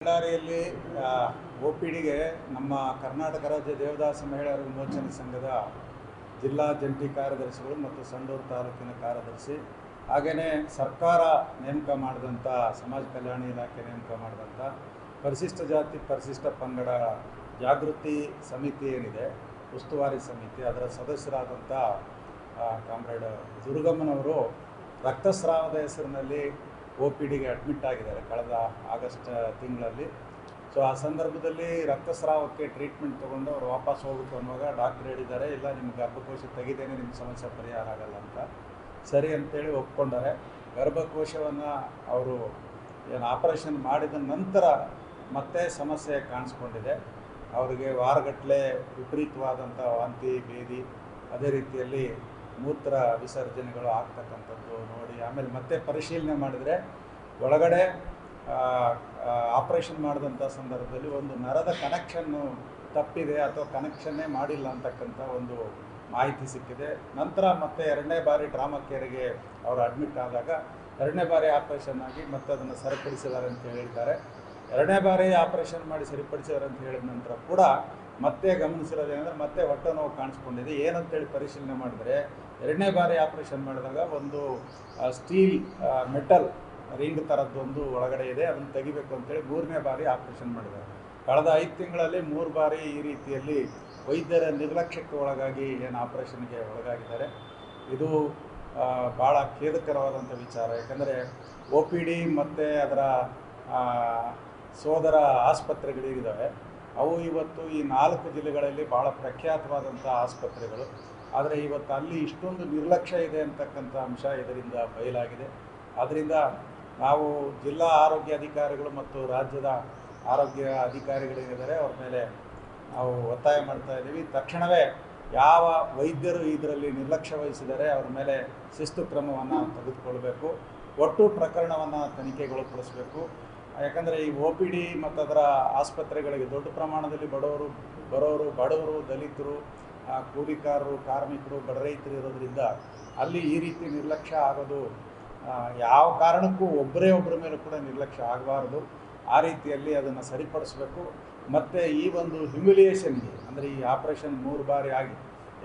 ಬಳ್ಳಾರಿಯಲ್ಲಿ OPDಗೆ ನಮ್ಮ ಕರ್ನಾಟಕ ರಾಜ್ಯ ದೇವದಾಸಿ ಮಹಿಳೆಯರ ವಿಮೋಚನೆ ಸಂಘದ ಜಿಲ್ಲಾ ಜಂಟಿ ಕಾರ್ಯದರ್ಶಿಗಳು ಮತ್ತು ಸಂಡೂರು ತಾಲೂಕಿನ ಕಾರ್ಯದರ್ಶಿ ಹಾಗೆಯೇ ಸರ್ಕಾರ ನೇಮಕ ಮಾಡಿದಂಥ ಸಮಾಜ ಕಲ್ಯಾಣ ಇಲಾಖೆ ನೇಮಕ ಮಾಡಿದಂಥ ಪರಿಶಿಷ್ಟ ಜಾತಿ ಪರಿಶಿಷ್ಟ ಪಂಗಡ ಜಾಗೃತಿ ಸಮಿತಿ ಏನಿದೆ, ಉಸ್ತುವಾರಿ ಸಮಿತಿ, ಅದರ ಸದಸ್ಯರಾದಂಥ ಕಾಮ್ರೇಡ್ ದುರ್ಗಮ್ಮನವರು ರಕ್ತಸ್ರಾವದ ಹೆಸರಿನಲ್ಲಿ OPDಗೆ ಅಡ್ಮಿಟ್ ಆಗಿದ್ದಾರೆ ಕಳೆದ ಆಗಸ್ಟ್ ತಿಂಗಳಲ್ಲಿ. ಸೊ ಆ ಸಂದರ್ಭದಲ್ಲಿ ರಕ್ತಸ್ರಾವಕ್ಕೆ ಟ್ರೀಟ್ಮೆಂಟ್ ತೊಗೊಂಡು ಅವರು ವಾಪಸ್ ಹೋಗ್ಬೇಕು ಅನ್ನುವಾಗ ಡಾಕ್ಟರ್ ಹೇಳಿದ್ದಾರೆ, ಇಲ್ಲ ನಿಮ್ಮ ಗರ್ಭಕೋಶ ತೆಗಿದೇನೆ ನಿಮ್ಮ ಸಮಸ್ಯೆ ಪರಿಹಾರ ಆಗಲ್ಲ ಅಂತ. ಸರಿ ಅಂತೇಳಿ ಒಪ್ಕೊಂಡಾರೆ. ಗರ್ಭಕೋಶವನ್ನು ಅವರು ಏನು ಆಪರೇಷನ್ ಮಾಡಿದ ನಂತರ ಮತ್ತೆ ಸಮಸ್ಯೆ ಕಾಣಿಸ್ಕೊಂಡಿದೆ. ಅವರಿಗೆ ವಾರಗಟ್ಟಲೆ ವಿಪರೀತವಾದಂಥ ವಾಂತಿ ಭೇದಿ, ಅದೇ ರೀತಿಯಲ್ಲಿ ಮೂತ್ರ ವಿಸರ್ಜನೆಗಳು ಆಗ್ತಕ್ಕಂಥದ್ದು ನೋಡಿ ಆಮೇಲೆ ಮತ್ತೆ ಪರಿಶೀಲನೆ ಮಾಡಿದರೆ ಒಳಗಡೆ ಆಪರೇಷನ್ ಮಾಡಿದಂಥ ಸಂದರ್ಭದಲ್ಲಿ ಒಂದು ನರದ ಕನೆಕ್ಷನ್ನು ತಪ್ಪಿದೆ ಅಥವಾ ಕನೆಕ್ಷನ್ನೇ ಮಾಡಿಲ್ಲ ಅಂತಕ್ಕಂಥ ಒಂದು ಮಾಹಿತಿ ಸಿಕ್ಕಿದೆ. ನಂತರ ಮತ್ತೆ 2ನೇ ಬಾರಿ ಟ್ರಾಮಾ ಕೇರಿಗೆ ಅವರು ಅಡ್ಮಿಟ್ ಆದಾಗ 2ನೇ ಬಾರಿ ಆಪರೇಷನ್ ಆಗಿ ಮತ್ತೆ ಅದನ್ನು ಸರಿಪಡಿಸಿದ್ದಾರೆ ಅಂತ ಹೇಳಿದ್ದಾರೆ. 2ನೇ ಬಾರಿ ಆಪರೇಷನ್ ಮಾಡಿ ಸರಿಪಡಿಸಿದ್ದಾರೆ ಅಂತ ಹೇಳಿದ ನಂತರ ಕೂಡ ಮತ್ತೆ ಗಮನಿಸಿರೋದೇನೆಂದರೆ ಮತ್ತೆ ಹೊಟ್ಟೆ ನೋವು ಕಾಣಿಸ್ಕೊಂಡಿದೆ. ಏನಂತೇಳಿ ಪರಿಶೀಲನೆ ಮಾಡಿದರೆ 2ನೇ ಬಾರಿ ಆಪರೇಷನ್ ಮಾಡಿದಾಗ ಒಂದು ಸ್ಟೀಲ್ ಮೆಟಲ್ ರಿಂಗ್ ಥರದ್ದೊಂದು ಒಳಗಡೆ ಇದೆ, ಅದನ್ನು ತೆಗಿಬೇಕು ಅಂತೇಳಿ 3ನೇ ಬಾರಿ ಆಪರೇಷನ್ ಮಾಡಿದ್ದಾರೆ. ಕಳೆದ 5 ತಿಂಗಳಲ್ಲಿ 3 ಬಾರಿ ಈ ರೀತಿಯಲ್ಲಿ ವೈದ್ಯರ ನಿರ್ಲಕ್ಷ್ಯಕ್ಕೆ ಒಳಗಾಗಿ ಏನು ಆಪರೇಷನ್ಗೆ ಒಳಗಾಗಿದ್ದಾರೆ. ಇದು ಭಾಳ ಖೇದಕರವಾದಂಥ ವಿಚಾರ. ಯಾಕಂದರೆ OPD ಮತ್ತು ಅದರ ಸೋದರ ಆಸ್ಪತ್ರೆಗಳಿದ್ದಾವೆ, ಅವು ಇವತ್ತು ಈ 4 ಜಿಲ್ಲೆಗಳಲ್ಲಿ ಭಾಳ ಪ್ರಖ್ಯಾತವಾದಂಥ ಆಸ್ಪತ್ರೆಗಳು. ಆದರೆ ಇವತ್ತು ಅಲ್ಲಿ ಇಷ್ಟೊಂದು ನಿರ್ಲಕ್ಷ್ಯ ಇದೆ ಅಂತಕ್ಕಂಥ ಅಂಶ ಇದರಿಂದ ಬಯಲಾಗಿದೆ. ಆದ್ದರಿಂದ ನಾವು ಜಿಲ್ಲಾ ಆರೋಗ್ಯ ಅಧಿಕಾರಿಗಳು ಮತ್ತು ರಾಜ್ಯದ ಆರೋಗ್ಯ ಅಧಿಕಾರಿಗಳೇನಿದ್ದಾರೆ ಅವ್ರ ಮೇಲೆ ನಾವು ಒತ್ತಾಯ ಮಾಡ್ತಾ ಇದ್ದೀವಿ. ತಕ್ಷಣವೇ ಯಾವ ವೈದ್ಯರು ಇದರಲ್ಲಿ ನಿರ್ಲಕ್ಷ್ಯ ವಹಿಸಿದರೆ ಅವ್ರ ಮೇಲೆ ಶಿಸ್ತು ಕ್ರಮವನ್ನು ತೆಗೆದುಕೊಳ್ಬೇಕು. ಒಟ್ಟು ಪ್ರಕರಣವನ್ನು ತನಿಖೆಗೊಳಪಡಿಸಬೇಕು. ಯಾಕಂದರೆ ಈ OPD ಮತ್ತು ಅದರ ಆಸ್ಪತ್ರೆಗಳಿಗೆ ದೊಡ್ಡ ಪ್ರಮಾಣದಲ್ಲಿ ಬಡವರು, ದಲಿತರು, ಕೂಲಿಕಾರರು, ಕಾರ್ಮಿಕರು, ಬಡ ರೈತರು ಇರೋದ್ರಿಂದ ಅಲ್ಲಿ ಈ ರೀತಿ ನಿರ್ಲಕ್ಷ್ಯ ಆಗೋದು ಯಾವ ಕಾರಣಕ್ಕೂ ಒಬ್ಬರ ಮೇಲೂ ಕೂಡ ನಿರ್ಲಕ್ಷ್ಯ ಆಗಬಾರ್ದು. ಆ ರೀತಿಯಲ್ಲಿ ಅದನ್ನು ಸರಿಪಡಿಸಬೇಕು. ಮತ್ತು ಈ ಒಂದು ಹ್ಯುಮಿಲಿಯೇಷನ್ಗೆ ಅಂದರೆ ಈ ಆಪರೇಷನ್ 3 ಬಾರಿ ಆಗಿ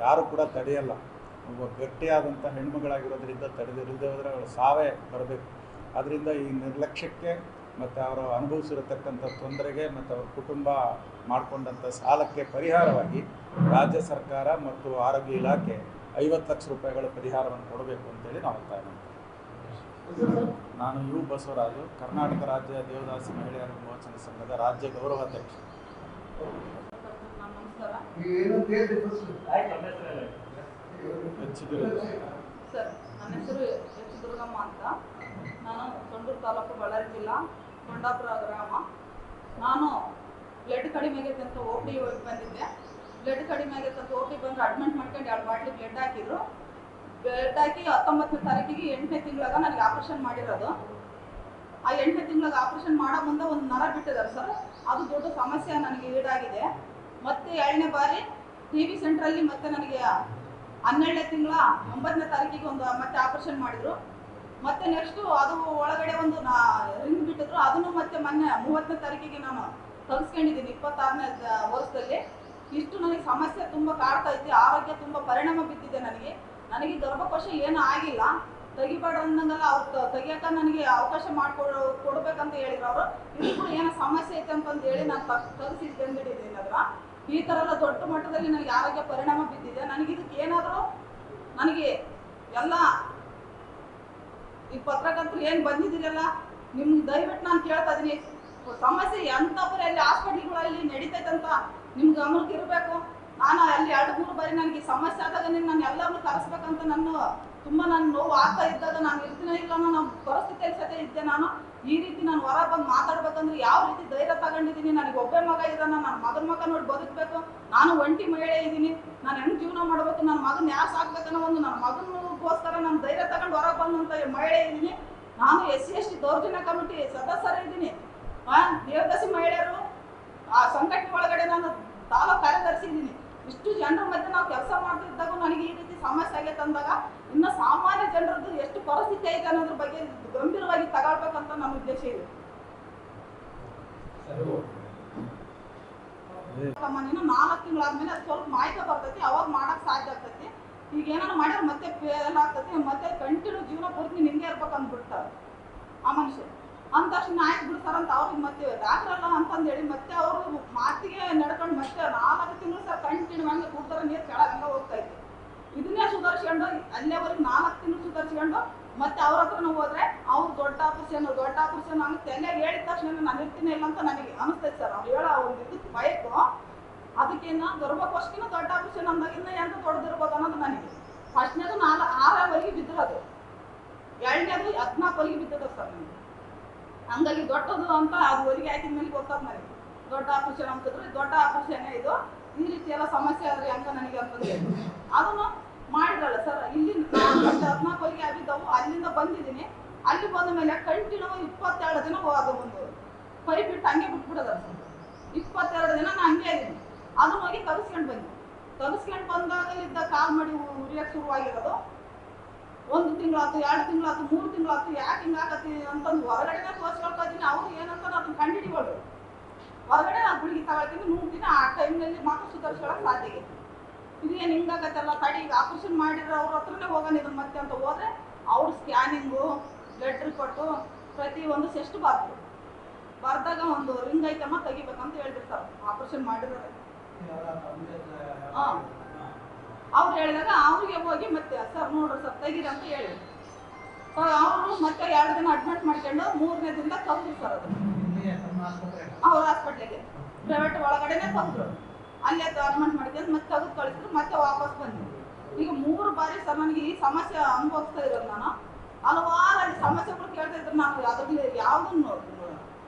ಯಾರು ಕೂಡ ತಡೆಯಲ್ಲ. ಒಬ್ಬ ಗಟ್ಟಿಯಾದಂಥ ಹೆಣ್ಮಗಳಾಗಿರೋದ್ರಿಂದ ತಡೆದಿಲ್ಲದೆ ಹೋದರೆ ಅವಳು ಸಾವೇ ಬರಬೇಕು. ಆದ್ದರಿಂದ ಈ ನಿರ್ಲಕ್ಷ್ಯಕ್ಕೆ ಮತ್ತು ಅವರು ಅನುಭವಿಸಿರತಕ್ಕಂಥ ತೊಂದರೆಗೆ ಮತ್ತು ಅವ್ರ ಕುಟುಂಬ ಮಾಡಿಕೊಂಡಂಥ ಸಾಲಕ್ಕೆ ಪರಿಹಾರವಾಗಿ ರಾಜ್ಯ ಸರ್ಕಾರ ಮತ್ತು ಆರೋಗ್ಯ ಇಲಾಖೆ 50 ಲಕ್ಷ ರೂಪಾಯಿಗಳ ಪರಿಹಾರವನ್ನು ಕೊಡಬೇಕು ಅಂತೇಳಿ ನಾವು ಒತ್ತಾಯ ಮಾಡ್ತೀವಿ. ನಾನು ಯು ಬಸವರಾಜು, ಕರ್ನಾಟಕ ರಾಜ್ಯ ದೇವದಾಸಿ ಮಹಿಳೆಯರ ವಿಮೋಚನೆ ಸಂಘದ ರಾಜ್ಯ ಗೌರವಾಧ್ಯಕ್ಷ. ಸರ್, ನನ್ನ ಹೆಸರು ಎಚ್ ದುರ್ಗಮ್ಮ ಅಂತ. ನಾನು ಸಂಡೂರು ತಾಲೂಕು, ಬಳ್ಳಾರಿ ಜಿಲ್ಲಾ, ಕೊಂಡಾಪುರ ಗ್ರಾಮ. ನಾನು ಬ್ಲಡ್ ಕಡಿಮೆ ಆಗೈತೆ ಅಂತ OPD ಬಂದಿದ್ದೆ. ಬ್ಲಡ್ ಕಡಿಮೆ ಆಗೈತೆ ಅಂತ OPD ಬಂದು ಅಡ್ಮಿಟ್ ಮಾಡ್ಕೊಂಡು 2 ಬಾಟ್ಲಿ ಬ್ಲಡ್ ಹಾಕಿದ್ರು. ಬ್ಲಡ್ ಹಾಕಿ 19ನೇ ತಾರೀಕಿಗೆ 8ನೇ ತಿಂಗಳಾಗ ನನಗೆ ಆಪ್ರೇಷನ್ ಮಾಡಿರೋದು. ಆ 8ನೇ ತಿಂಗಳಾಗ ಆಪ್ರೇಷನ್ ಮಾಡೋ ಮುಂದೆ ಒಂದು ನರ ಬಿಟ್ಟಿದ್ದಾರೆ ಸರ್. ಅದು ದೊಡ್ಡ ಸಮಸ್ಯೆ ನನಗೆ ಈಡಾಗಿದೆ. ಮತ್ತೆ 2ನೇ ಬಾರಿ TB ಸೆಂಟ್ರಲ್ಲಿ ಮತ್ತೆ ನನಗೆ 12ನೇ ತಿಂಗಳ 9ನೇ ತಾರೀಕಿಗೆ ಒಂದು ಮತ್ತೆ ಆಪರೇಷನ್ ಮಾಡಿದ್ರು. ಮತ್ತೆ ನೆಕ್ಸ್ಟು ಅದು ಒಳಗಡೆ ಒಂದು ರಿಂಗ್ ಬಿಟ್ಟಿದ್ರು. ಅದನ್ನು ಮತ್ತೆ ಮೊನ್ನೆ 30ನೇ ತಾರೀಕಿಗೆ ನಾನು ತೆಗೆಸ್ಕೊಂಡಿದ್ದೀನಿ 26ನೇ ವರ್ಷದಲ್ಲಿ. ಇಷ್ಟು ನನಗೆ ಸಮಸ್ಯೆ ತುಂಬ ಕಾಡ್ತಾ ಇದ್ದೆ. ಆರೋಗ್ಯ ತುಂಬ ಪರಿಣಾಮ ಬಿದ್ದಿದೆ ನನಗೆ ಗರ್ಭಕೋಶ ಏನೂ ಆಗಿಲ್ಲ. ತೆಗಿಬೇಡ ಅಂದಂಗೆಲ್ಲ ಅವ್ರು ತೆಗಿಯೋಕೆ ನನಗೆ ಅವಕಾಶ ಕೊಡ್ಬೇಕಂತ ಹೇಳಿದ್ರು ಅವರು. ಇದು ಏನೋ ಸಮಸ್ಯೆ ಐತೆ ಅಂತಂದು ಹೇಳಿ ನಾನು ತೆಗೆಸಿ ತಂದಿಟ್ಟಿದ್ದೀನಿ. ಅದರ ಈ ಥರ ಎಲ್ಲ ದೊಡ್ಡ ಮಟ್ಟದಲ್ಲಿ ನನಗೆ ಆರೋಗ್ಯ ಪರಿಣಾಮ ಬಿದ್ದಿದೆ. ಇದಕ್ಕೆ ಏನಾದರೂ ನನಗೆ ಎಲ್ಲ ಈ ಪತ್ರಕರ್ತರು ಏನು ಬಂದಿದ್ದೀರಲ್ಲ, ನಿಮ್ಗೆ ದಯವಿಟ್ಟು ನಾನು ಕೇಳ್ತಾ ಇದ್ದೀನಿ, ಸಮಸ್ಯೆ ಎಂಥಪುರ ಅಲ್ಲಿ ಹಾಸ್ಪಿಟ್ಲ್ಗಳಲ್ಲಿ ನಡೀತೈತಂತ ನಿಮ್ಗೆ ಗಮನಕ್ಕೆ ಇರಬೇಕು. ನಾನು ಅಲ್ಲಿ 2-3 ಬಾರಿ ನನಗೆ ಸಮಸ್ಯೆ ಆದಾಗ ನಾನು ಎಲ್ಲರನ್ನೂ ಕರೆಸ್ಬೇಕಂತ ತುಂಬ ನೋವು ಆಗ್ತಾ ಇದ್ದಾಗ ನಾನು ಇರ್ತೀನೋ ಇಲ್ಲ ಅನ್ನೋ ಪರಿಸ್ಥಿತಿಯಲ್ಲಿ ಸತ್ಯ ಇದ್ದೆ. ನಾನು ಈ ರೀತಿ ನಾನು ಹೊರ ಬಂದು ಮಾತಾಡ್ಬೇಕಂದ್ರೆ ಯಾವ ರೀತಿ ಧೈರ್ಯ ತಗೊಂಡಿದ್ದೀನಿ. ನನಗೆ ಒಬ್ಬೇ ಮಗ ಇದ್ದಾನೆ, ನನ್ನ ಮಗನ ಮಗ ನೋಡಿ ಬದುಕಬೇಕು. ನಾನು ಒಂಟಿ ಮಹಿಳೆ ಇದ್ದೀನಿ, ನಾನು ಹೆಂಗೆ ಜೀವನ ಮಾಡಬೇಕು, ನನ್ನ ಮಗನ ಯಾರು ಸಾಕ್ಬೇಕನ್ನೋ ಒಂದು ನನ್ನ ಮಗನಿಗೋಸ್ಕರ ನಾನು ಧೈರ್ಯ ತಗೊಂಡು ಹೊರ ಬಂದಂಥ ಮಹಿಳೆ ಇದ್ದೀನಿ. ನಾನು SC/ST ದೌರ್ಜನ್ಯ ಕಮಿಟಿ ಸದಸ್ಯರಿದ್ದೀನಿ. ದೇವದಾಸಿ ಮಹಿಳೆಯರು ಆ ಸಂಘಟನೆ ಒಳಗಡೆ ನಾನು ತಾಲೂಕು ಕಾರ್ಯದರ್ಶಿ ಇದ್ದೀನಿ. ಇಷ್ಟು ಜನರ ಮಧ್ಯೆ ನಾವು ಕೆಲಸ ಮಾಡ್ತಿದ್ದಾಗ ನನಗೆ ಈ ರೀತಿ ಸಮಸ್ಯೆ ಆಗೈತೆ ಅಂದಾಗ ಇನ್ನು ಸಾಮಾನ್ಯ ಜನರದ್ದು ಎಷ್ಟು ಪರಿಸ್ಥಿತಿ ಐತೆ ಅನ್ನೋದ್ರ ಬಗ್ಗೆ ಗಂಭೀರವಾಗಿ ತಗೊಳ್ಬೇಕಂತ ನಮ್ಮ ಉದ್ದೇಶ ಇದೆ. ನೀನು 4 ತಿಂಗಳಾದ್ಮೇಲೆ ಅದು ಸ್ವಲ್ಪ ಮಾಹಿತಿ ಬರ್ತೈತಿ, ಅವಾಗ ಮಾಡಕ್ ಸಾಧ್ಯ ಆಗ್ತೈತಿ. ಈಗ ಏನಾರು ಮಾಡ್ಯಾರ ಮತ್ತೆ ಫೇಲ್ ಆಗ್ತೈತಿ, ಮತ್ತೆ ಕಂಟಿನ್ಯೂ ಜೀವನ ಪೂರ್ತಿ ನಿಂಗೆ ಇರ್ಬೇಕು ಅಂದ್ಬಿಡ್ತಾರೆ ಆ ಮನುಷ್ಯ. ಅಂದ ತಕ್ಷಣ ಆಯ್ತು ಬಿಡ್ತಾರ ಅಂತ ಅವ್ರಿಗೆ ಮತ್ತೆ ಡಾಕ್ಟ್ರಲ್ಲ ಅಂತಂದೇಳಿ ಮತ್ತೆ ಅವರು ಮಾತಿಗೆ ನಡ್ಕೊಂಡು ಮತ್ತೆ 4 ತಿಂಗಳು ಸರ್ ಕಂಟಿನ್ಯೂ ಹಂಗೆ ಕೂಡ್ತಾರ, ನೀರು ಕೆಳಗೆ ಹೋಗ್ತೈತಿ. ಇದನ್ನೇ ಸುಧಾರಿಸ್ಕೊಂಡು ಅಲ್ಲೇವರೆಗೆ 4 ತಿಂಗಳು ಸುಧಾರಿಸ್ಕೊಂಡು ಮತ್ತೆ ಅವ್ರ ಹತ್ರನೂ ಹೋದ್ರೆ ಅವ್ರು ದೊಡ್ಡ ಆಪರೇಷನ್ ಹಂಗೆ ತಲೆಗೆ ಹೇಳಿದ ತಕ್ಷಣ ನಾನು ಇರ್ತೀನಿ ಇಲ್ಲ ಅಂತ ನನಗೆ ಅನಿಸ್ತೈತೆ ಸರ್. ಅವ್ರು ಹೇಳೋ ಅವ್ರು ಇದಕ್ಕೆ ಬಯಕು ಅದಕ್ಕಿನ್ನ ಗರ್ಭಕೋಶಕ್ಕಿಂತ ದೊಡ್ಡ ಆಪರೇಷನ್ ಅಂದಾಗಿನ್ನ ಎಂತ ದೊಡ್ಡದಿರ್ಬೋದು ಅನ್ನೋದು ನನಗೆ. ಫಸ್ಟ್ನೇದು 6 ಬಿದ್ದಿರೋದು, 2ನೇದು 14 ಬಿದ್ದದ ಸರ್ ನನಗೆ. ಹಂಗಾಗಿ ದೊಡ್ಡದು ಅಂತ ಅದು ಹೊಲಿಗೆ ಹಾಕಿದ ಮೇಲೆ ಗೊತ್ತಾದ ನನಗೆ ದೊಡ್ಡ ಆಪರೇಷನ್ ಅಂತಿದ್ರು. ದೊಡ್ಡ ಆಪರೇಷನ್ ಇದು, ಈ ರೀತಿ ಎಲ್ಲ ಸಮಸ್ಯೆ ಆದ್ರೆ ಹೆಂಗ ನನಗೆ ಅಂತಂದು ಅದನ್ನು ಮಾಡಿದ್ರಲ್ಲ ಸರ್. ಇಲ್ಲಿ 14 ಹೊಲಿಗೆ ಆಗಿದ್ದವು, ಅಲ್ಲಿಂದ ಬಂದಿದ್ದೀನಿ. ಅಲ್ಲಿ ಬಂದ ಮೇಲೆ ಕಂಟಿನ್ಯೂ 22 ದಿನ ಅದು ಒಂದು ಪೈಪ್ ಇಟ್ಟು ಹಂಗೆ ಬಿಟ್ಬಿಡೋದ ಸರ್. 22 ದಿನ ನಾನು ಹಂಗೆ ಇದ್ದೀನಿ. ಅದನ್ನ ಹೋಗಿ ತಗಸ್ಕೊಂಡು ಬಂದಾಗಲಿದ್ದ ಕಾಲ್ ಮಾಡಿ ಉರಿಯಕ್ಕೆ ಶುರುವಾಗಿರೋದು. 1 ತಿಂಗಳಾಯ್ತು, 2 ತಿಂಗಳಾಯ್ತು, 3 ತಿಂಗಳಾಯ್ತು. ಯಾಕೆ ಹಿಂಗಾಗತ್ತಿ ಅಂತಂದು ಹೊರಗಡೆನೇ ತೋರಿಸ್ಕೊಳ್ತೀನಿ. ಅವ್ರು ಏನಂತ ಅದನ್ನ ಕಂಡಿಡಿಗಳು ಹೊರಗಡೆ ನಾನು ಗುಳಿಗೆ ತಗೊಳ್ತೀನಿ, ನುಗ್ತೀನಿ. ಆ ಟೈಮ್ನಲ್ಲಿ ಮಾತ್ರ ಸುಧಾರಿಸ್ಕೊಳಕ್ಕೆ ಸಾಧ್ಯ ಆಗೈತಿ. ಇದೇನು ಹಿಂಗಾಗತ್ತಲ್ಲ ತಡಿ, ಈಗ ಆಪರೇಷನ್ ಮಾಡಿರೋ ಅವ್ರ ಹತ್ರನೇ ಹೋಗೋಣ ಇದನ್ನು ಮತ್ತೆ ಅಂತ ಹೋದ್ರೆ ಅವ್ರ ಸ್ಕ್ಯಾನಿಂಗು, ಬ್ಲಡ್ ರಿಪೋರ್ಟು ಪ್ರತಿಯೊಂದು ಟೆಸ್ಟ್ ಬರ್ದಾಗ ಒಂದು ರಿಂಗ್ ಐಟಮ ತೆಗಿಬೇಕಂತ ಹೇಳ್ಬಿಡ್ತಾರೆ ಆಪರೇಷನ್ ಮಾಡಿರೋರೆ. ಹಾಂ, ಅವ್ರು ಹೇಳಿದಾಗ ಅವ್ರಿಗೆ ಹೋಗಿ ಮತ್ತೆ ಸರ್ ನೋಡ್ರಿ ಸರ್ ತೆಗೀರಿ ಅಂತ ಹೇಳಿ ಅವರು ಮತ್ತೆ 2 ದಿನ ಅಡ್ಮಿಟ್ ಮಾಡ್ಕೊಂಡು 3ನೇ ದಿನದಾಗ ತೆಗೆದ್ರು ಸರ್. ಅದು ಅವ್ರ ಹಾಸ್ಪಿಟ್ಲಿಗೆ ಪ್ರೈವೇಟ್ ಒಳಗಡೆನೆ ತೆಗೆದ್ರು. ಅಲ್ಲೇ ಅಡ್ಮಿಟ್ ಮಾಡ್ಕೊಂಡು ಮತ್ತೆ ತೆಗೆದು ಕಳಿಸಿದ್ರು. ಮತ್ತೆ ವಾಪಸ್ ಬಂದ್ವಿ. ಈಗ 3 ಬಾರಿ ಸರ್ ನನಗೆ ಈ ಸಮಸ್ಯೆ ಅನುಭವಿಸ್ತಾ ಇರೋದು. ನಾನು ಹಲವಾರು ಅಲ್ಲಿ ಸಮಸ್ಯೆಗಳು ಕೇಳ್ತಾ ಇದ್ರು. ನಾನು ಅದ್ರಲ್ಲಿ ಯಾವುದನ್ನು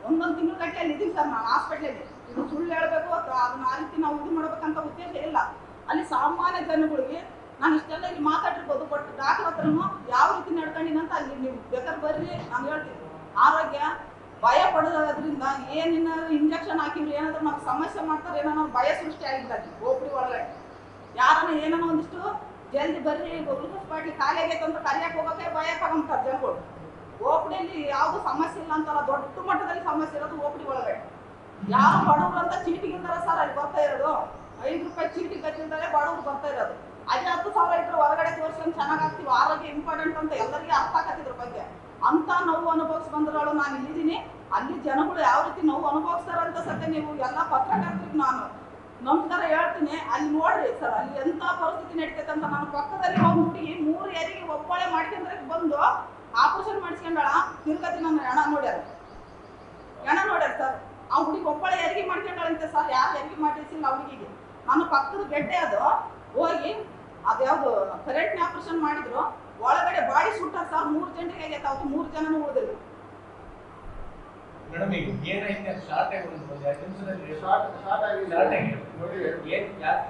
1 ತಿಂಗಳು ಗಟ್ಟಲೆ ಅಲ್ಲಿ ಇದ್ದೀನಿ ಸರ್ ನಾನು ಹಾಸ್ಪಿಟ್ಲಲ್ಲಿ. ಇದು ಸುಳ್ಳು ಹೇಳಬೇಕು ಅದನ್ನ ಆ ರೀತಿ ನಾವು ಇದು ಮಾಡ್ಬೇಕಂತ ಉದ್ದೇಶ ಇಲ್ಲ. ಅಲ್ಲಿ ಸಾಮಾನ್ಯ ಜನಗಳಿಗೆ ನಾನು ಇಷ್ಟೆಲ್ಲ ಇಲ್ಲಿ ಮಾತಾಡಿರ್ಬೋದು, ಬಟ್ ಡಾಕ್ಟರ್ ಹತ್ರನು ಯಾವ ರೀತಿ ನಡ್ಕೊಂಡಿನಂತ ಅಲ್ಲಿ ನೀವು ಬೇಕಾದ್ರೆ ಬರ್ರಿ ನಾನು ಹೇಳ್ತೀನಿ. ಆರೋಗ್ಯ ಭಯ ಪಡೋದ್ರಿಂದ ಏನೇನಾದ್ರು ಇಂಜೆಕ್ಷನ್ ಹಾಕಿವ್ರಿ ಏನಾದ್ರು ನಮ್ಗೆ ಸಮಸ್ಯೆ ಮಾಡ್ತಾರೆ ಏನೋ ಭಯ ಸೃಷ್ಟಿ ಆಗಿದ್ದಾಗಿ ಒಬ್ಬರಿ ಒಳಗಡೆ ಯಾರನ್ನ ಏನೋ ಒಂದಿಷ್ಟು ಜಲ್ದಿ ಬರ್ರಿ ಗ್ಲೂಕೋಸ್ ಬಾಟ್ಲಿ ಖಾಲಿ ಆಗೈತೆ ಅಂತ ಕರಿಯಕ್ಕೆ ಹೋಗೋಕೆ ಭಯ ತಗೊಂತಾರೆ ಜನಗಳು. ಓಪಡಿಯಲ್ಲಿ ಯಾವುದು ಸಮಸ್ಯೆ ಇಲ್ಲ ಅಂತಲ್ಲ, ದೊಡ್ಡ ಮಟ್ಟದಲ್ಲಿ ಸಮಸ್ಯೆ ಇರೋದು ಓಪಡಿ ಒಳಗಡೆ. ಯಾರು ಬಡವರು ಅಂತ ಚೀಟಿಗಿಂತಾರೆ ಸರ್ ಅಲ್ಲಿ ಬರ್ತಾ ಇರೋದು. 5 ರೂಪಾಯಿ ಚೀಟಿ ಕಟ್ಟಿದ್ದಾರೆ ಬಡವರು ಬರ್ತಾ ಇರೋದು. ಅದೇ 10,000 ಇದ್ರೆ ಹೊರಗಡೆ ತೋರಿಸ್ಕೊಂಡು ಚೆನ್ನಾಗಾಗ್ತೀವಿ, ಆರೋಗ್ಯ ಇಂಪಾರ್ಟೆಂಟ್ ಅಂತ ಎಲ್ಲರಿಗೆ ಅರ್ಥ ಆಗತ್ತಿದ್ರ ಬಗ್ಗೆ. ಅಂತ ನೋವು ಅನುಭವಿಸಿ ಬಂದ್ರಳು ನಾನು ಇಲ್ಲಿದ್ದೀನಿ. ಅಲ್ಲಿ ಜನಗಳು ಯಾವ ರೀತಿ ನೋವು ಅನುಭವಿಸ್ತಾರಂತ ಸತ್ಯ ನೀವು ಎಲ್ಲ ಪತ್ರಕರ್ತರಿಗೆ ನಾನು ನಮ್ತರ ಹೇಳ್ತೀನಿ. ಅಲ್ಲಿ ನೋಡ್ರಿ ಸರ್ ಅಲ್ಲಿ ಎಂಥ ಪರಿಸ್ಥಿತಿ ನಡೀತೈತೆ ಅಂತ. ನಾನು ಪಕ್ಕದಲ್ಲಿ ಹೋಗಿ ಹುಡುಗಿ 3 ಹೆರಿಗೆ ಒಬ್ಬಳೆ ಮಾಡ್ಕೊಂಡ್ರೆ ಬಂದು ಆಪರೇಷನ್ ಮಾಡಿಸ್ಕೊಂಡಾಳ. ತಿರ್ಗತಿ ನನ್ನ ಹೆಣ ನೋಡ್ಯಾರ ಸರ್. ಆ ಹುಡುಗಿ ಒಬ್ಬಳೆ ಹೆರಿಗೆ ಮಾಡ್ಕೊಂಡಾಳಂತೆ ಸರ್. ಯಾರು ಹೆರಿಗೆ ಮಾಡಿಸಿಲ್ಲ ಆ ಹುಡುಗಿಗೆ. ನನ್ನ ಪಕ್ಕದ ಗೆಡ್ಡೆ ಅದು ಹೋಗಿ ಅದ್ಯಾವುದು ಕರೆಂಟ್ನ ಆಪರೇಷನ್ ಮಾಡಿದ್ರು. ಒಳಗಡೆ ಬಾಡಿ ಸುಟ್ಟ ಸರ್. 3 ಜನರಿಗೆ ಆಗೈತೆ. ಅವತ್ತು 3 ಜನನೂ ಉಳಿದಿಲ್ಲ. ಮೇಡಮ್ ಈಗ ಏನಾಯ್ತು ಶಾರ್ಟ್ ಆಗಿ ಶಾರ್ಟ್ ಆಗಿ ನೋಡಿ